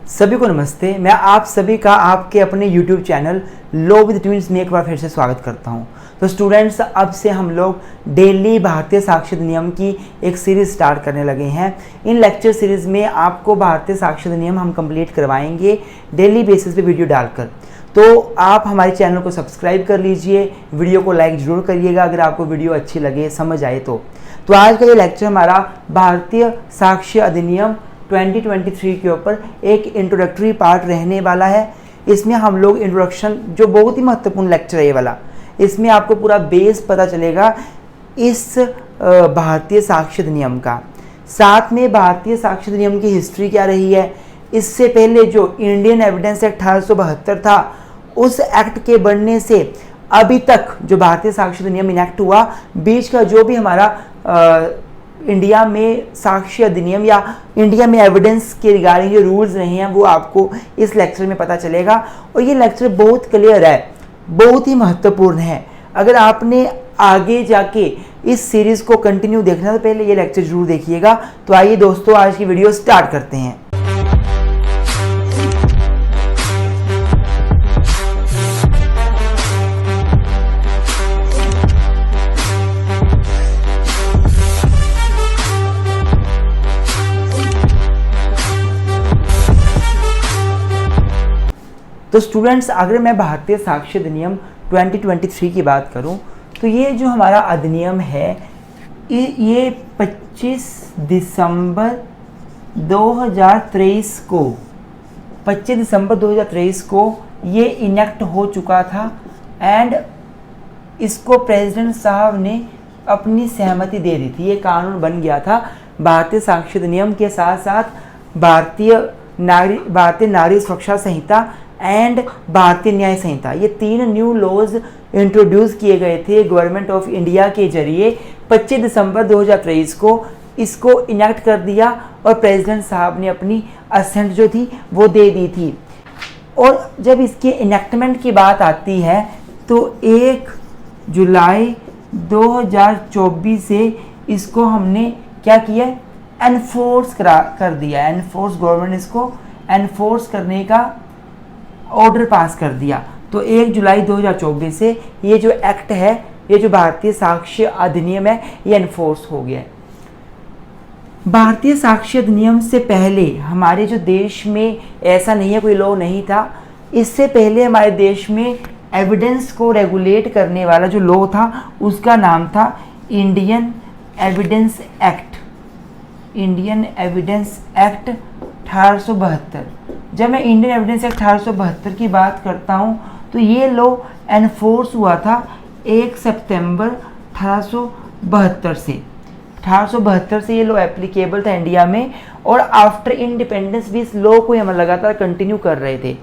सभी को नमस्ते। मैं आप सभी का आपके अपने YouTube channel low with twins में एक बार फिर से स्वागत करता हूं। तो स्टूडेंट्स, अब से हम लोग डेली भारतीय साक्ष्य अधिनियम की एक सीरीज़ स्टार्ट करने लगे हैं। इन लेक्चर सीरीज़ में आपको भारतीय साक्ष्य अधिनियम हम कंप्लीट करवाएंगे डेली बेसिस पे वीडियो डालकर। तो आप हमारे चैनल को सब्सक्राइब कर लीजिए, वीडियो को लाइक ज़रूर करिएगा अगर आपको वीडियो अच्छी लगे, समझ आए तो। आज का ये लेक्चर हमारा भारतीय साक्ष्य अधिनियम 2023 के ऊपर एक इंट्रोडक्टरी पार्ट रहने वाला है। इसमें हम लोग इंट्रोडक्शन, जो बहुत ही महत्वपूर्ण लेक्चर है ये वाला, इसमें आपको पूरा बेस पता चलेगा इस भारतीय साक्ष्य अधिनियम का। साथ में भारतीय साक्ष्य अधिनियम की हिस्ट्री क्या रही है, इससे पहले जो इंडियन एविडेंस एक्ट 1872 था, उस एक्ट के बनने से अभी तक जो भारतीय साक्ष्य अधिनियम इनैक्ट हुआ, बीच का जो भी हमारा इंडिया में साक्ष्य अधिनियम या इंडिया में एविडेंस के रिगार्डिंग जो रूल्स रहे हैं वो आपको इस लेक्चर में पता चलेगा। और ये लेक्चर बहुत क्लियर है, बहुत ही महत्वपूर्ण है। अगर आपने आगे जाके इस सीरीज़ को कंटिन्यू देखना तो पहले ये लेक्चर जरूर देखिएगा। तो आइए दोस्तों, आज की वीडियो स्टार्ट करते हैं। तो स्टूडेंट्स, अगर मैं भारतीय साक्ष्य अधिनियम 2023 की बात करूं तो ये जो हमारा अधिनियम है ये 25 दिसंबर 2023 को 25 दिसंबर 2023 को ये इनेक्ट हो चुका था एंड इसको प्रेसिडेंट साहब ने अपनी सहमति दे दी थी। ये कानून बन गया था। भारतीय साक्ष्य अधिनियम के साथ साथ भारतीय नागरिक सुरक्षा संहिता एंड भारतीय न्याय संहिता, ये 3 न्यू लॉज इंट्रोड्यूस किए गए थे गवर्नमेंट ऑफ इंडिया के जरिए। 25 दिसंबर 2023 को इसको इनेक्ट कर दिया और प्रेसिडेंट साहब ने अपनी असेंट जो थी वो दे दी थी। और जब इसके इनेक्टमेंट की बात आती है तो 1 जुलाई 2024 से इसको हमने क्या किया, एनफोर्स कर दिया। एनफोर्स, गवर्नमेंट इसको एनफोर्स करने का ऑर्डर पास कर दिया। तो 1 जुलाई 2024 से ये जो एक्ट है, ये जो भारतीय साक्ष्य अधिनियम है, ये एनफोर्स हो गया है। भारतीय साक्ष्य अधिनियम से पहले हमारे जो देश में ऐसा नहीं है, कोई लॉ नहीं था। इससे पहले हमारे देश में एविडेंस को रेगुलेट करने वाला जो लॉ था उसका नाम था Indian evidence act. Indian evidence act 1872। जब मैं इंडियन एविडेंस एक्ट 1872 की बात करता हूँ तो ये लॉ एनफोर्स हुआ था 1 सितंबर 1872 से। 1872 से ये लॉ एप्लीकेबल था इंडिया में और आफ्टर इंडिपेंडेंस भी इस लॉ को हम लगातार कंटिन्यू कर रहे थे।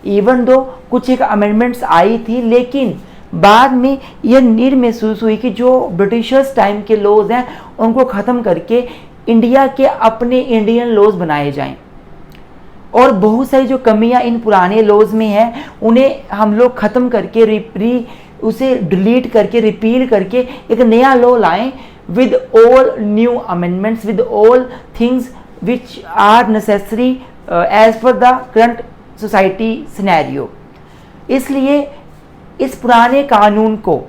इवन दो कुछ एक अमेंडमेंट्स आई थी, लेकिन बाद में यह नीड महसूस हुई कि जो ब्रिटिशर्स टाइम के लॉज हैं उनको ख़त्म करके इंडिया के अपने इंडियन लॉज बनाए जाएं। और बहुत सारी जो कमियां इन पुराने लॉज में हैं उन्हें हम लोग ख़त्म करके उसे डिलीट करके रिपील करके एक नया लॉ लाएं with all new amendments, with all things which are necessary as per the current society scenario. इसलिए इस पुराने कानून को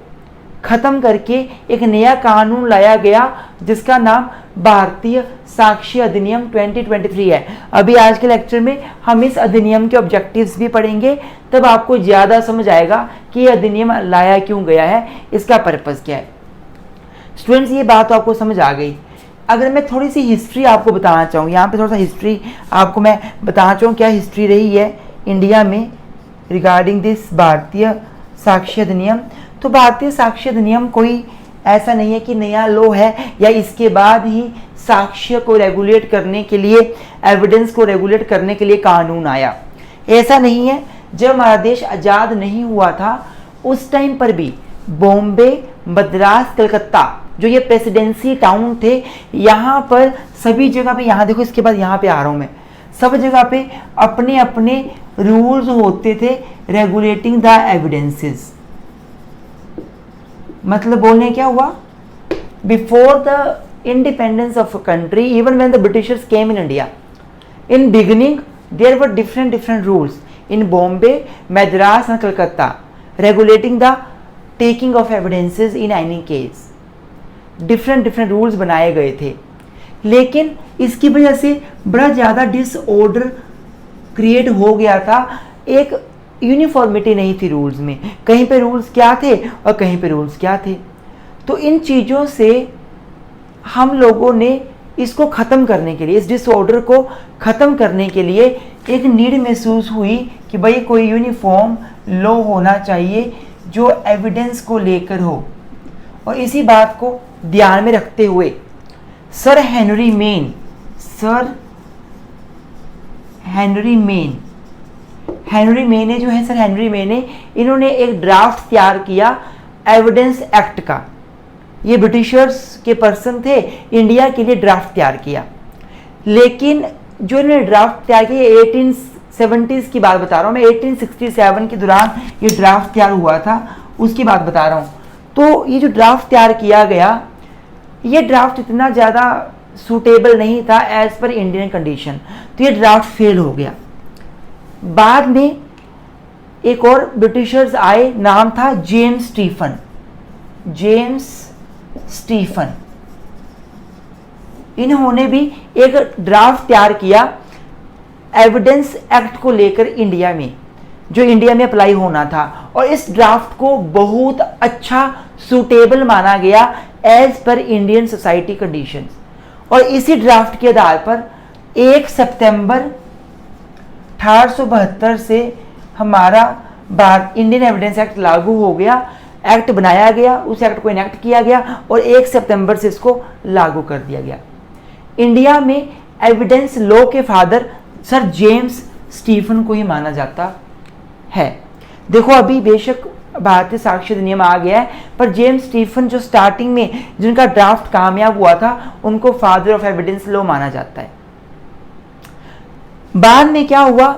ख़त्म करके एक नया कानून लाया गया जिसका नाम भारतीय साक्ष्य अधिनियम 2023 है। अभी आज के लेक्चर में हम इस अधिनियम के ऑब्जेक्टिव्स भी पढ़ेंगे, तब आपको ज़्यादा समझ आएगा कि यह अधिनियम लाया क्यों गया है, इसका पर्पज़ क्या है। स्टूडेंट्स, ये बात तो आपको समझ आ गई। अगर मैं थोड़ी सी हिस्ट्री आपको बताना चाहूँ, यहाँ पे थोड़ा सा हिस्ट्री आपको मैं बताना चाहूँ क्या हिस्ट्री रही है इंडिया में रिगार्डिंग दिस भारतीय साक्ष्य अधिनियम। तो भारतीय साक्ष्य अधिनियम कोई ऐसा नहीं है कि नया लॉ है या इसके बाद ही साक्ष्य को रेगुलेट करने के लिए, एविडेंस को रेगुलेट करने के लिए कानून आया, ऐसा नहीं है। जब हमारा देश आज़ाद नहीं हुआ था उस टाइम पर भी बॉम्बे, मद्रास, कलकत्ता जो ये प्रेसिडेंसी टाउन थे, यहाँ पर सभी जगह पे, यहाँ देखो इसके बाद यहाँ पे आ रहा हूँ मैं, सब जगह पे अपने अपने रूल्स होते थे रेगुलेटिंग द एविडेंसेस। मतलब बोलने क्या हुआ, before the independence of a country, even when the Britishers came in India, in beginning there were different different rules in Bombay, Madras and Calcutta regulating the taking of evidences in any case. Different different rules बनाए गए थे, लेकिन इसकी वजह से बड़ा ज़्यादा disorder create हो गया था। एक यूनिफॉर्मिटी नहीं थी रूल्स में, कहीं पे रूल्स क्या थे और कहीं पे रूल्स क्या थे। तो इन चीज़ों से हम लोगों ने इसको ख़त्म करने के लिए, इस डिसऑर्डर को ख़त्म करने के लिए एक नीड महसूस हुई कि भाई कोई यूनिफॉर्म लॉ होना चाहिए जो एविडेंस को लेकर हो। और इसी बात को ध्यान में रखते हुए सर हेनरी मेन ने जो है, सर हेनरी मेन ने, इन्होंने एक ड्राफ्ट तैयार किया एविडेंस एक्ट का। ये ब्रिटिशर्स के पर्सन थे, इंडिया के लिए ड्राफ्ट तैयार किया। लेकिन जो इन्होंने ड्राफ्ट तैयार किया 1870s की बात बता रहा हूँ मैं, 1867 के दौरान ये ड्राफ्ट तैयार हुआ था, उसकी बात बता रहा हूँ। तो ये जो ड्राफ्ट तैयार किया गया, ये ड्राफ्ट इतना ज़्यादा सूटेबल नहीं था एज पर इंडियन कंडीशन, तो ये ड्राफ्ट फेल हो गया। बाद में एक और ब्रिटिशर्स आए, नाम था जेम्स स्टीफन। इन्होंने भी एक ड्राफ्ट तैयार किया एविडेंस एक्ट को लेकर इंडिया में, जो इंडिया में अप्लाई होना था। और इस ड्राफ्ट को बहुत अच्छा सूटेबल माना गया as per Indian society conditions. और इसी ड्राफ्ट के आधार पर 1 सितंबर 1872 से हमारा इंडियन एविडेंस एक्ट लागू हो गया, एक्ट बनाया गया, उस एक्ट को इनेक्ट किया गया और 1 सितंबर से इसको लागू कर दिया गया। इंडिया में एविडेंस लॉ के फादर सर जेम्स स्टीफन को ही माना जाता है। देखो अभी बेशक भारतीय साक्ष्य अधिनियम आ गया है, पर जेम्स स्टीफन जो स्टार्टिंग में जिनका ड्राफ्ट कामयाब हुआ था, उनको फादर ऑफ एविडेंस लॉ माना जाता है। बाद में क्या हुआ,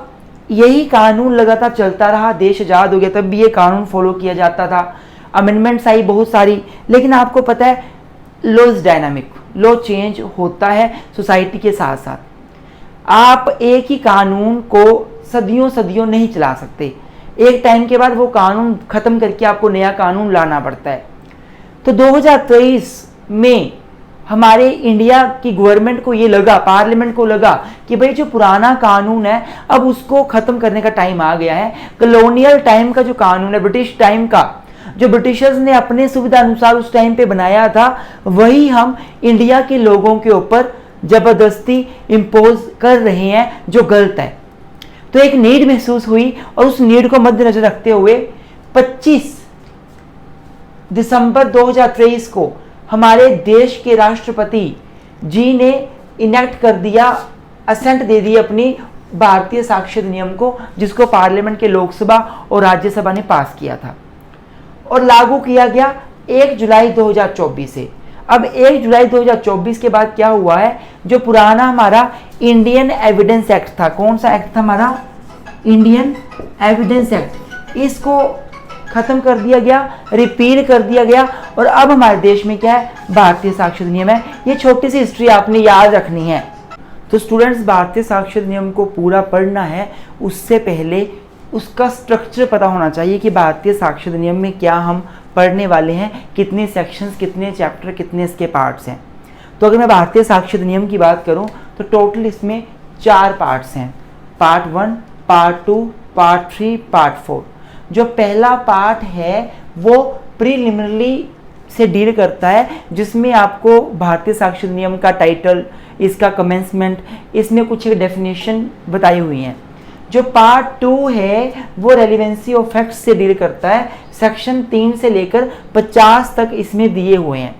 यही कानून लगातार चलता रहा, देश आजाद हो गया तब भी ये कानून फॉलो किया जाता था। अमेंडमेंट्स आई बहुत सारी, लेकिन आपको पता है law is dynamic, law change होता है सोसाइटी के साथ साथ। आप एक ही कानून को सदियों सदियों नहीं चला सकते, एक टाइम के बाद वो कानून खत्म करके आपको नया कानून लाना पड़ता है। तो 2023 में हमारे इंडिया की गवर्नमेंट को ये लगा, पार्लियामेंट को लगा कि भाई जो पुराना कानून है अब उसको खत्म करने का टाइम आ गया है। कॉलोनियल टाइम का जो कानून है, ब्रिटिश टाइम का, जो ब्रिटिशर्स ने अपने सुविधा अनुसार उस टाइम पे बनाया था, वही हम इंडिया के लोगों के ऊपर जबरदस्ती इम्पोज कर रहे हैं, जो गलत है। तो एक नीड महसूस हुई और उस नीड को मद्देनजर रखते हुए 25 दिसंबर 2023 को हमारे देश के राष्ट्रपति जी ने इनेक्ट कर दिया, असेंट दे दी अपनी भारतीय साक्ष्य अधिनियम को, जिसको पार्लियामेंट के लोकसभा और राज्यसभा ने पास किया था और लागू किया गया 1 जुलाई 2024 से। अब 1 जुलाई 2024 के बाद क्या हुआ है, जो पुराना हमारा इंडियन एविडेंस एक्ट था, कौन सा एक्ट था हमारा, इंडियन एविडेंस एक्ट, इसको खत्म कर दिया गया, रिपील कर दिया गया और अब हमारे देश में क्या है, भारतीय साक्ष्य अधिनियम है। ये छोटी सी हिस्ट्री आपने याद रखनी है। तो स्टूडेंट्स, भारतीय साक्ष्य अधिनियम को पूरा पढ़ना है, उससे पहले उसका स्ट्रक्चर पता होना चाहिए कि भारतीय साक्ष्य अधिनियम में क्या हम पढ़ने वाले हैं, कितने सेक्शंस, कितने चैप्टर, कितने इसके पार्ट्स हैं। तो अगर मैं भारतीय साक्ष्य अधिनियम की बात करूं तो टोटल इसमें 4 पार्ट्स हैं, पार्ट 1, पार्ट 2, पार्ट 3, पार्ट 4। जो पहला पार्ट है वो प्रीलिमिनरी से डील करता है, जिसमें आपको भारतीय साक्ष्य अधिनियम का टाइटल, इसका कमेंसमेंट, इसमें कुछ डेफिनेशन बताई हुई हैं। जो पार्ट 2 है वो रेलिवेंसी ऑफ फैक्ट्स से डील करता है, सेक्शन 3 से लेकर 50 तक इसमें दिए हुए हैं।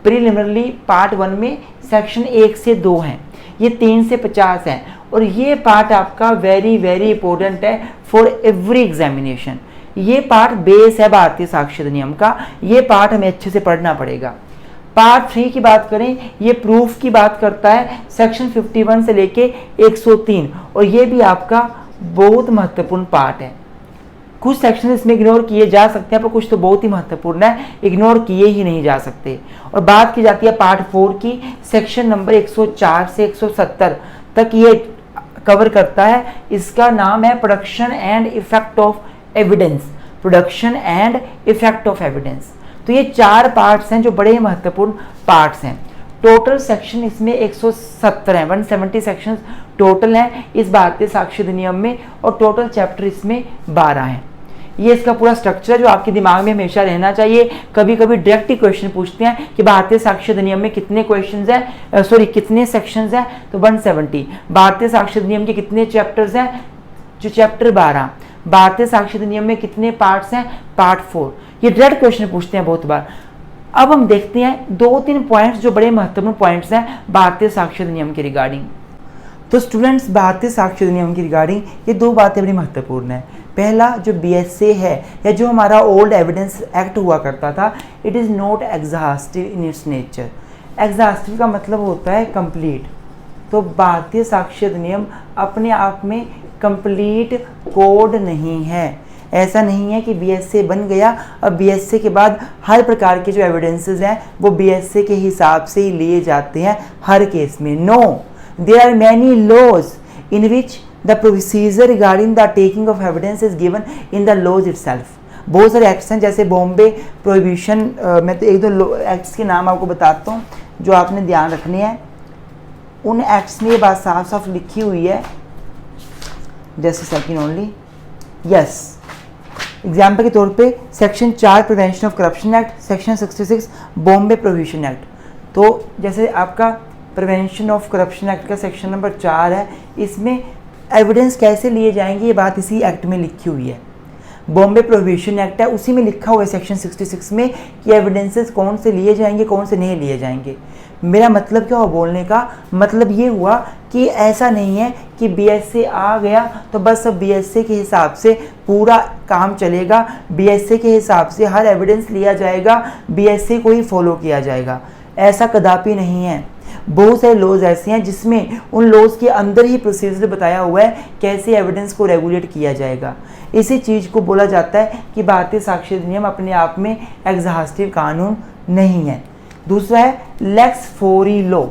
प्रीलिमिनरी पार्ट 1 में सेक्शन 1 से 2 हैं, ये 3 से 50 हैं और ये पार्ट आपका वेरी वेरी इंपॉर्टेंट है फॉर एवरी एग्जामिनेशन। ये पार्ट बेस है भारतीय साक्ष्य अधिनियम का, ये पार्ट हमें अच्छे से पढ़ना पड़ेगा। पार्ट 3 की बात करें, ये प्रूफ की बात करता है, सेक्शन 51 से लेके 103 और ये भी आपका बहुत महत्वपूर्ण पार्ट है। कुछ सेक्शन इसमें इग्नोर किए जा सकते हैं, पर कुछ तो बहुत ही महत्वपूर्ण है, इग्नोर किए ही नहीं जा सकते। और बात की जाती है पार्ट 4 की, सेक्शन नंबर 104 से 170 तक ये कवर करता है। इसका नाम है production and effect of evidence. Production and effect of evidence. तो ये 4 पार्ट्स हैं जो बड़े महत्वपूर्ण पार्ट्स हैं। टोटल सेक्शन इसमें 170 हैं, 170 सेक्शंस टोटल हैं इस भारतीय साक्ष्य अधिनियम में, और टोटल चैप्टर इसमें 12 हैं। ये इसका पूरा स्ट्रक्चर जो आपके दिमाग में हमेशा रहना चाहिए। कभी कभी डायरेक्ट ही क्वेश्चन पूछते हैं कि भारतीय साक्ष्य अधिनियम में कितने क्वेश्चंस हैं, कितने सेक्शंस हैं, तो 170। भारतीय साक्ष्य अधिनियम के कितने चैप्टर्स हैं, जो चैप्टर 12। भारतीय साक्ष्य अधिनियम में कितने पार्ट्स हैं, पार्ट 4। ये डायरेक्ट क्वेश्चन पूछते हैं बहुत बार। अब हम देखते हैं 2-3 पॉइंट्स जो बड़े महत्वपूर्ण पॉइंट्स हैं भारतीय साक्ष्य अधिनियम के रिगार्डिंग। तो स्टूडेंट्स, भारतीय साक्ष्य अधिनियम की रिगार्डिंग ये 2 बातें बड़ी महत्वपूर्ण है। पहला, जो BSA है या जो हमारा ओल्ड एविडेंस एक्ट हुआ करता था, it is not exhaustive in its nature. Exhaustive का मतलब होता है कंप्लीट। तो भारतीय साक्ष्य अधिनियम अपने आप में कंप्लीट कोड नहीं है। ऐसा नहीं है कि BSA बन गया, अब BSA के बाद हर प्रकार के जो एविडेंसेस हैं वो BSA के हिसाब से ही लिए जाते हैं हर केस में। No, there are many laws in which the procedure regarding the taking of evidence is given in the laws itself. बहुत सारे एक्ट्स हैं, जैसे बॉम्बे प्रोहिबिशन। मैं तो 1-2 एक्ट्स के नाम आपको बताता हूँ जो आपने ध्यान रखने हैं। उन एक्ट्स में ये बात साफ साफ लिखी हुई है। Just a second only. Yes, example के तौर पे section 4 prevention of corruption act, section 66 Bombay prohibition act. तो जैसे आपका प्रिवेंशन ऑफ करप्शन एक्ट का सेक्शन नंबर 4 है, इसमें एविडेंस कैसे लिए जाएंगे ये बात इसी एक्ट में लिखी हुई है। बॉम्बे प्रोहिबिशन एक्ट है, उसी में लिखा हुआ है सेक्शन 66 में कि एविडेंसेस कौन से लिए जाएंगे, कौन से नहीं लिए जाएंगे। मेरा मतलब क्या हुआ बोलने का, मतलब ये हुआ कि ऐसा नहीं है कि BSA आ गया तो बस अब BSA के हिसाब से पूरा काम चलेगा, BSA के हिसाब से हर एविडेंस लिया जाएगा, BSA को ही फॉलो किया जाएगा। ऐसा कदापि नहीं है। बहुत सारे लॉज ऐसे हैं जिसमें उन लॉज के अंदर ही प्रोसीजर बताया हुआ है कैसे एविडेंस को रेगुलेट किया जाएगा। इसी चीज़ को बोला जाता है कि भारतीय साक्ष्य अधिनियम अपने आप में एग्जॉस्टिव कानून नहीं है। दूसरा है लेक्स फोरी लॉ।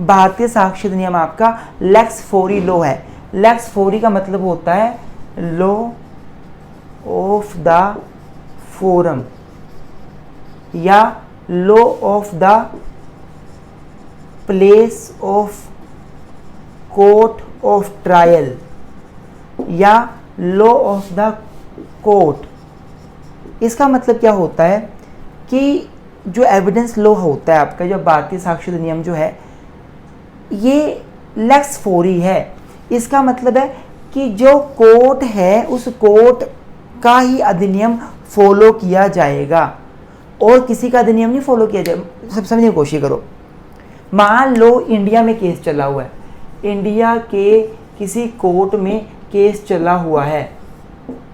भारतीय साक्ष्य अधिनियम आपका लेक्स फोरी लॉ है। लेक्स फोरी का मतलब होता है लॉ ऑफ द फोरम या law of the place of court of trial या लॉ ऑफ द कोर्ट। इसका मतलब क्या होता है कि जो एविडेंस लॉ होता है आपका, जो भारतीय साक्ष्य अधिनियम जो है, ये लेक्स फोरी है। इसका मतलब है कि जो कोर्ट है उस कोर्ट का ही अधिनियम फॉलो किया जाएगा और किसी का अधिनियम नहीं फॉलो किया जाएगा। सब समझने की कोशिश करो। मान लो इंडिया में केस चला हुआ है, इंडिया के किसी कोर्ट में केस चला हुआ है,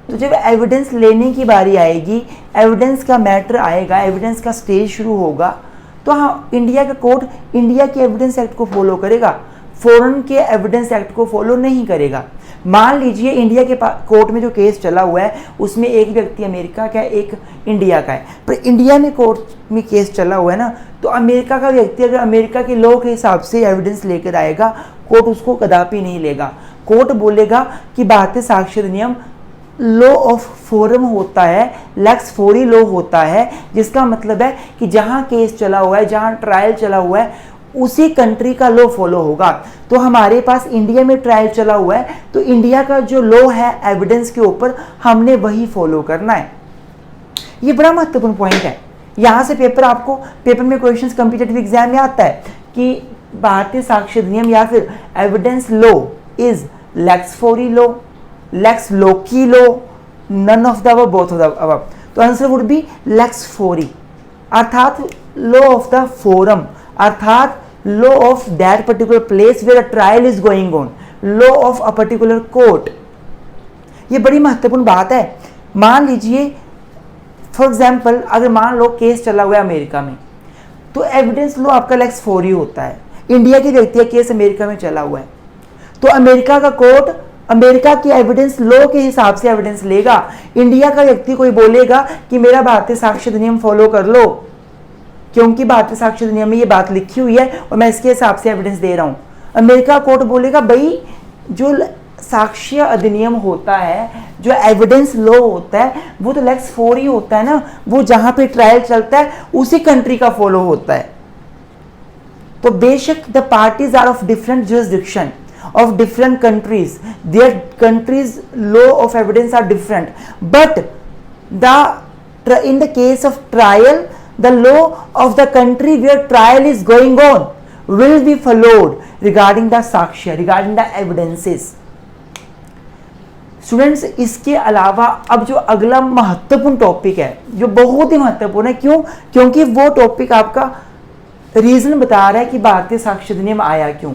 तो जब एविडेंस लेने की बारी आएगी, एविडेंस का मैटर आएगा, एविडेंस का स्टेज शुरू होगा, तो हाँ, इंडिया का कोर्ट इंडिया के एविडेंस एक्ट को फॉलो करेगा, फॉरेन के एविडेंस एक्ट को फॉलो नहीं करेगा। मान लीजिए इंडिया के कोर्ट में जो केस चला हुआ है उसमें एक व्यक्ति अमेरिका का है, एक इंडिया का है, पर इंडिया में कोर्ट में केस चला हुआ है ना, तो अमेरिका का व्यक्ति अगर अमेरिका के लॉ के हिसाब से एविडेंस लेकर आएगा, कोर्ट उसको कदापि नहीं लेगा। कोर्ट बोलेगा कि भारतीय साक्ष्य अधिनियम लॉ ऑफ फोरम होता है, लेक्स फोरी लॉ होता है, जिसका मतलब है कि जहां केस चला हुआ है, जहां ट्रायल चला हुआ है, उसी कंट्री का लॉ फॉलो होगा। तो हमारे पास इंडिया में ट्रायल चला हुआ है, तो इंडिया का जो लॉ है एविडेंस के ऊपर, हमने वही फॉलो करना है। ये बड़ा महत्वपूर्ण पॉइंट है। यहां से पेपर में क्वेश्चंस कॉम्पिटिटिव एग्जाम में आता है कि भारतीय साक्ष्य अधिनियम या फिर evidence law is lex fori law, lex loci law, none of the above, both of the above. तो answer would be lex fori, अर्थात लॉ ऑफ द फोरम, अर्थात law of that particular place where a trial is going on, law of a particular court. ये बड़ी महत्वपूर्ण बात है। मान लीजिए फॉर एग्जाम्पल, अगर मान लो केस चला हुआ है अमेरिका में, तो एविडेंस लॉ आपका लेक्स फोरी होता है। इंडिया के व्यक्ति का केस अमेरिका में चला हुआ है, तो अमेरिका का कोर्ट अमेरिका की एविडेंस लॉ के हिसाब से एविडेंस लेगा। इंडिया का व्यक्ति कोई बोलेगा कि मेरा भारतीय साक्ष्य अधिनियम फॉलो कर लो, क्योंकि भारतीय साक्ष्य अधिनियम में ये बात लिखी हुई है और मैं इसके हिसाब से एविडेंस दे रहा हूं। अमेरिका कोर्ट बोलेगा भाई जो साक्ष्य अधिनियम होता है, जो एविडेंस लॉ होता है, वो तो लेक्स 4 ही होता है ना, वो जहां पे ट्रायल चलता है उसी कंट्री का फॉलो होता है। तो बेशक the parties are of different jurisdiction of different countries, their countries law of evidence are different, but in the case of trial, the law of the country where trial is going on will be followed regarding the sakshya, regarding the evidences. Students, इसके अलावा अब जो अगला महत्वपूर्ण topic है, जो बहुत ही महत्वपूर्ण है, क्यों? क्योंकि वो टॉपिक आपका रीजन बता रहा है कि भारतीय साक्ष्य अधिनियम आया क्यों।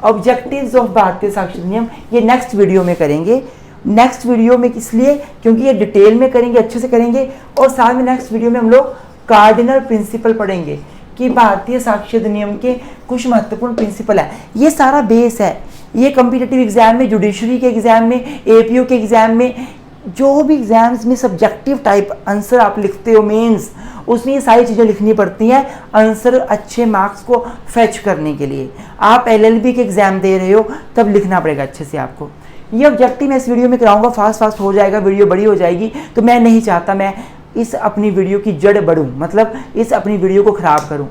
ऑब्जेक्टिव्स ऑफ भारतीय साक्ष्य अधिनियम ये नेक्स्ट वीडियो में करेंगे। नेक्स्ट वीडियो में किस लिए? क्योंकि ये डिटेल में करेंगे, अच्छे से करेंगे, और साथ में नेक्स्ट वीडियो में हम लोग कार्डिनल प्रिंसिपल पढ़ेंगे कि भारतीय साक्ष्य अधिनियम के कुछ महत्वपूर्ण प्रिंसिपल है। ये सारा बेस है। ये कॉम्पिटिटिव एग्जाम में, जुडिशरी के एग्जाम में, एपीओ के एग्जाम में, जो भी एग्जाम्स में सब्जेक्टिव टाइप आंसर आप लिखते हो मेंस, उसमें ये सारी चीज़ें लिखनी पड़ती हैं आंसर अच्छे मार्क्स को फेच करने के लिए। आप एलएलबी के एग्जाम दे रहे हो तब लिखना पड़ेगा अच्छे से आपको। ये ऑब्जेक्टिव मैं इस वीडियो में कराऊंगा, फास्ट हो जाएगा, वीडियो बड़ी हो जाएगी, तो मैं नहीं चाहता मैं इस अपनी वीडियो की जड़ बढ़ूँ, मतलब इस अपनी वीडियो को ख़राब करूँ।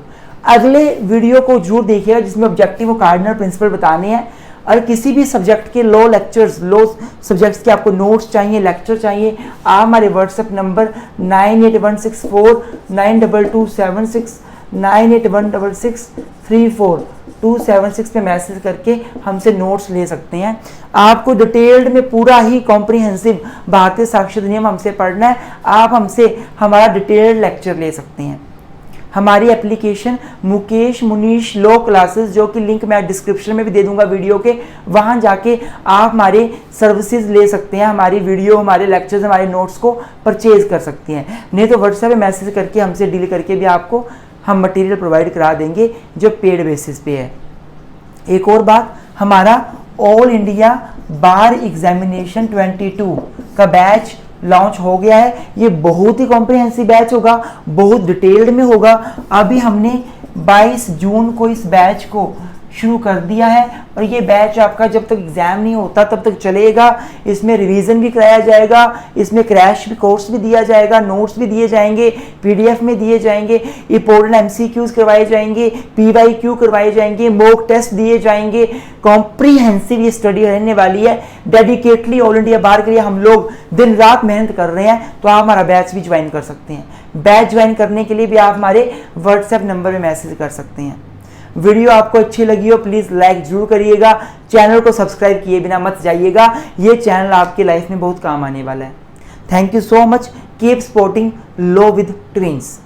अगले वीडियो को जरूर देखिएगा जिसमें ऑब्जेक्टिव और कार्डिनल प्रिंसिपल बताने हैं। और किसी भी सब्जेक्ट के लॉ लेक्चर्स, लॉ सब्जेक्ट्स के आपको नोट्स चाहिए, लेक्चर चाहिए, आप हमारे व्हाट्सएप नंबर 9816492276 9816634276 पे मैसेज करके हमसे नोट्स ले सकते हैं। आपको डिटेल्ड में पूरा ही कॉम्प्रिहेंसिव भारतीय साक्ष्य अधिनियम हमसे पढ़ना है, आप हमसे हमारा डिटेल्ड लेक्चर ले सकते हैं। हमारी application Mukesh Munish law classes, जो कि लिंक मैं डिस्क्रिप्शन में भी दे दूंगा वीडियो के, वहां जाके आप हमारे सर्विसेज ले सकते हैं, हमारी वीडियो, हमारे लेक्चर्स, हमारे नोट्स को परचेज कर सकती हैं। नहीं तो व्हाट्सएप पे मैसेज करके हमसे डील करके भी आपको हम मटेरियल प्रोवाइड करा देंगे जो पेड बेसिस पे है। एक और बात, हमारा ऑल इंडिया बार एग्जामिनेशन 22 का बैच लॉन्च हो गया है। ये बहुत ही कॉम्प्रिहेंसिव बैच होगा, बहुत डिटेल्ड में होगा। अभी हमने 22 जून को इस बैच को शुरू कर दिया है और ये बैच आपका जब तक एग्जाम नहीं होता तब तक चलेगा। इसमें रिवीजन भी कराया जाएगा, इसमें क्रैश भी कोर्स भी दिया जाएगा, नोट्स भी दिए जाएंगे, पीडीएफ में दिए जाएंगे, इंपॉर्टेंट एमसीक्यूज करवाए जाएंगे, पीवाईक्यू करवाए जाएंगे, मॉक टेस्ट दिए जाएंगे। कॉम्प्रिहेंसिव ये स्टडी रहने वाली है। डेडिकेटली ऑल इंडिया बार के लिए हम लोग दिन रात मेहनत कर रहे हैं, तो आप हमारा बैच भी ज्वाइन कर सकते हैं। बैच ज्वाइन करने के लिए भी आप हमारे व्हाट्सएप नंबर में मैसेज कर सकते हैं। वीडियो आपको अच्छी लगी हो प्लीज़ लाइक जरूर करिएगा, चैनल को सब्सक्राइब किए बिना मत जाइएगा, ये चैनल आपकी लाइफ में बहुत काम आने वाला है। Thank you so much, keep supporting law with twins.